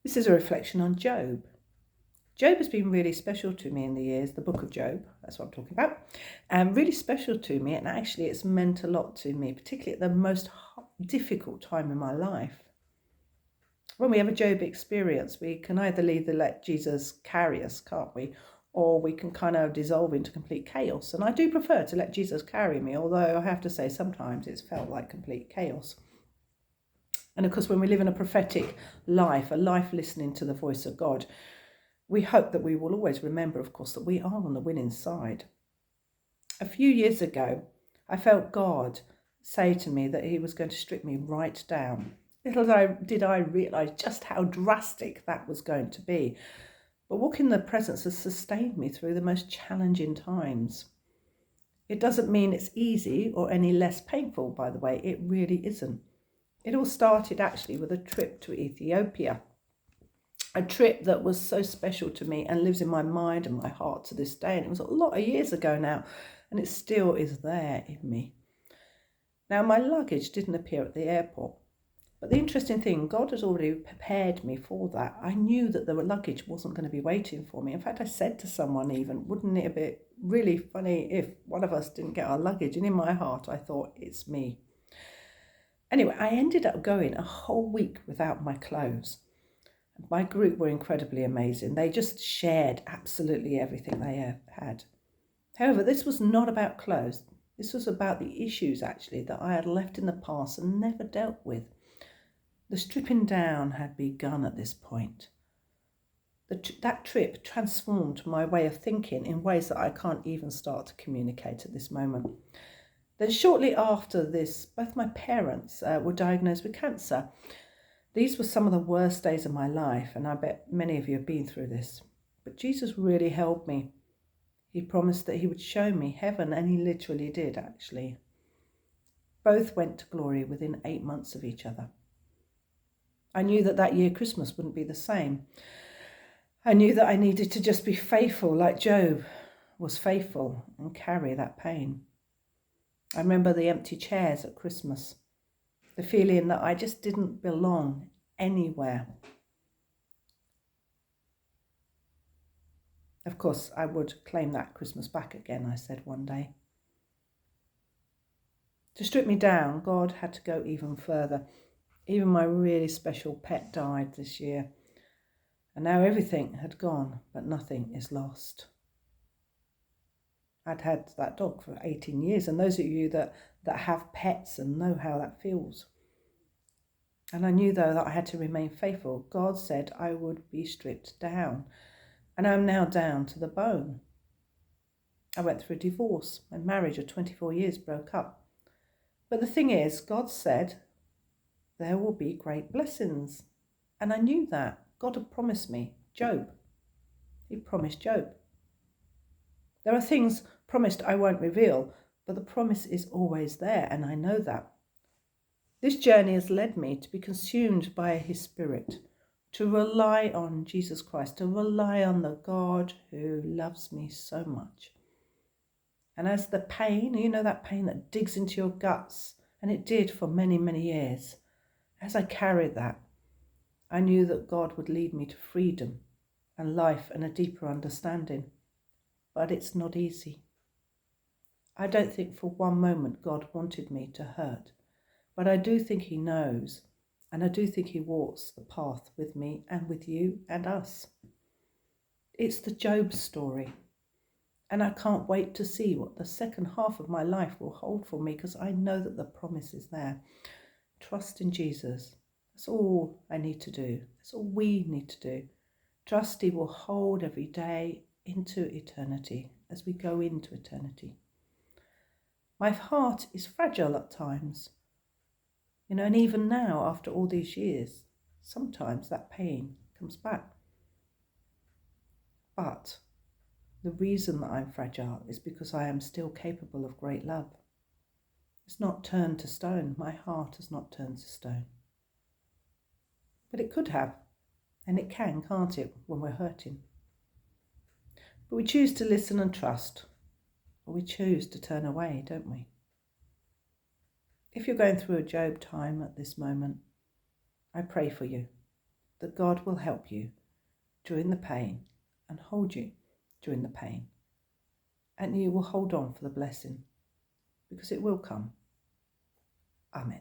This is a reflection on Job. Job has been really special to me in the years, the book of Job, that's what I'm talking about, really special to me, and actually it's meant a lot to me, particularly at the most difficult time in my life. When we have a Job experience, we can either let Jesus carry us, can't we? Or we can kind of dissolve into complete chaos. And I do prefer to let Jesus carry me, although I have to say sometimes it's felt like complete chaos. And of course, when we live in a prophetic life, a life listening to the voice of God, we hope that we will always remember, of course, that we are on the winning side. A few years ago, I felt God say to me that he was going to strip me right down. Little did I realise just how drastic that was going to be. But walking in the presence has sustained me through the most challenging times. It doesn't mean it's easy or any less painful, by the way. It really isn't. It all started actually with a trip to Ethiopia. A trip that was so special to me and lives in my mind and my heart to this day. And it was a lot of years ago now, and it still is there in me. Now, my luggage didn't appear at the airport, but the interesting thing, God has already prepared me for that. I knew that the luggage wasn't going to be waiting for me. In fact, I said to someone even, wouldn't it be really funny if one of us didn't get our luggage? And in my heart, I thought, it's me. Anyway, I ended up going a whole week without my clothes. My group were incredibly amazing. They just shared absolutely everything they had. However, this was not about clothes. This was about the issues, actually, that I had left in the past and never dealt with. The stripping down had begun at this point. That trip transformed my way of thinking in ways that I can't even start to communicate at this moment. Then shortly after this, both my parents were diagnosed with cancer. These were some of the worst days of my life, and I bet many of you have been through this. But Jesus really held me. He promised that he would show me heaven, and he literally did, actually. Both went to glory within 8 months of each other. I knew that year Christmas wouldn't be the same. I knew that I needed to just be faithful like Job was faithful and carry that pain. I remember the empty chairs at Christmas. The feeling that I just didn't belong anywhere. Of course, I would claim that Christmas back again, I said one day. To strip me down, God had to go even further. Even my really special pet died this year. And now everything had gone, but nothing is lost. I'd had that dog for 18 years, and those of you that have pets and know how that feels. And I knew, though, that I had to remain faithful. God said I would be stripped down, and I'm now down to the bone. I went through a divorce. My marriage of 24 years broke up. But the thing is, God said there will be great blessings. And I knew that. God had promised me. Job. He promised Job. There are things promised I won't reveal, but the promise is always there, and I know that. This journey has led me to be consumed by his Spirit, to rely on Jesus Christ, to rely on the God who loves me so much. And as the pain, that pain that digs into your guts, and it did for many, many years, as I carried that, I knew that God would lead me to freedom and life and a deeper understanding. But it's not easy. I don't think for one moment God wanted me to hurt, but I do think he knows, and I do think he walks the path with me and with you and us. It's the Job story, and I can't wait to see what the second half of my life will hold for me, because I know that the promise is there. Trust in Jesus. That's all I need to do. That's all we need to do. Trust he will hold every day into eternity as we go into eternity. My heart is fragile at times, and even now, after all these years, sometimes that pain comes back. But the reason that I'm fragile is because I am still capable of great love. It's not turned to stone. My heart has not turned to stone. But it could have, and it can, can't it, when we're hurting? But we choose to listen and trust, or we choose to turn away, don't we? If you're going through a Job time at this moment, I pray for you that God will help you during the pain and hold you during the pain. And you will hold on for the blessing, because it will come. Amen.